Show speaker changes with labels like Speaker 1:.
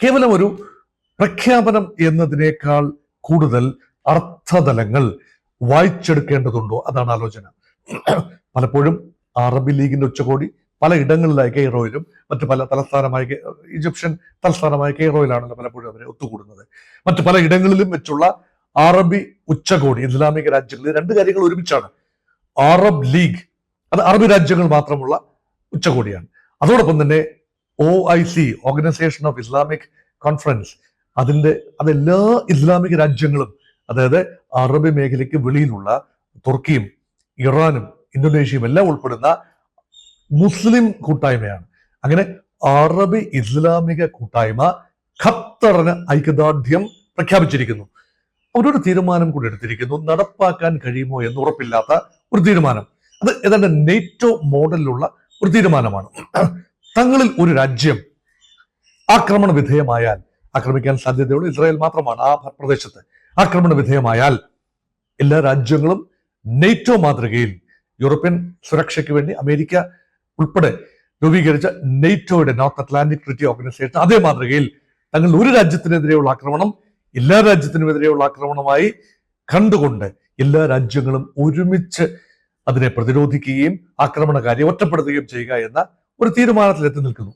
Speaker 1: കേവലം ഒരു പ്രഖ്യാപനം എന്നതിനേക്കാൾ കൂടുതൽ അർത്ഥതലങ്ങൾ വായിച്ചെടുക്കേണ്ടതുണ്ടോ? അതാണ് ആലോചന. പലപ്പോഴും അറബ് ലീഗിന്റെ ഉച്ചകോടി പല ഇടങ്ങളിലായി കെയ്റോയിലും മറ്റു പല തലസ്ഥാനമായ ഈജിപ്ഷ്യൻ തലസ്ഥാനമായ കെയ്റോയിലാണല്ലോ പലപ്പോഴും അവരെ ഒത്തുകൂടുന്നത്. മറ്റു പല ഇടങ്ങളിലും വെച്ചുള്ള അറബി ഉച്ചകോടി ഇസ്ലാമിക രാജ്യങ്ങളിൽ രണ്ട് കാര്യങ്ങൾ ഒരുമിച്ചാണ്. അറബ് ലീഗ് അത് അറബ് രാജ്യങ്ങൾ മാത്രമുള്ള ഉച്ചകോടിയാണ്. അതോടൊപ്പം തന്നെ OIC, organisation of Islamic conference, അതെല്ലാ ഇസ്ലാമിക രാജ്യങ്ങളും, അതായത് അറബ് മേഖലയ്ക്ക് വെളിയിലുള്ള തുർക്കിയും ഇറാനും ഇന്തോനേഷ്യയും എല്ലാം ഉൾപ്പെടുന്ന മുസ്ലിം കൂട്ടായ്മയാണ്. അങ്ങനെ അറബ് ഇസ്ലാമിക കൂട്ടായ്മ ഖത്തറിന് ഐക്യദാർഢ്യം പ്രഖ്യാപിച്ചിരിക്കുന്നു. അവരൊരു തീരുമാനം കൂടി എടുത്തിരിക്കുന്നു, നടപ്പാക്കാൻ കഴിയുമോ എന്ന് ഉറപ്പില്ലാത്ത ഒരു തീരുമാനം. അത് ഏതാണ്ട് നേറ്റോ മോഡലിലുള്ള ഒരു തീരുമാനമാണ്. തങ്ങളിൽ ഒരു രാജ്യം ആക്രമണ വിധേയമായാൽ, ആക്രമിക്കാൻ സാധ്യതയുള്ള ഇസ്രായേൽ മാത്രമാണ് ആ പ്രദേശത്ത്, ആക്രമണ വിധേയമായാൽ എല്ലാ രാജ്യങ്ങളും നേറ്റോ മാതൃകയിൽ യൂറോപ്യൻ സുരക്ഷയ്ക്ക് വേണ്ടി അമേരിക്ക ഉൾപ്പെടെ രൂപീകരിച്ച നേറ്റോയുടെ നോർത്ത് അറ്റ്ലാന്റിക് ട്രീറ്റി ഓർഗനൈസേഷൻ അതേ മാതൃകയിൽ തങ്ങൾ ഒരു രാജ്യത്തിനെതിരെയുള്ള ആക്രമണം എല്ലാ രാജ്യത്തിനുമെതിരെയുള്ള ആക്രമണമായി കണ്ടുകൊണ്ട് എല്ലാ രാജ്യങ്ങളും ഒരുമിച്ച് അതിനെ പ്രതിരോധിക്കുകയും ആക്രമണകാരിയെ ഒറ്റപ്പെടുത്തുകയും ചെയ്യുക എന്ന ഒരു തീരുമാനത്തിൽ എത്തി നിൽക്കുന്നു.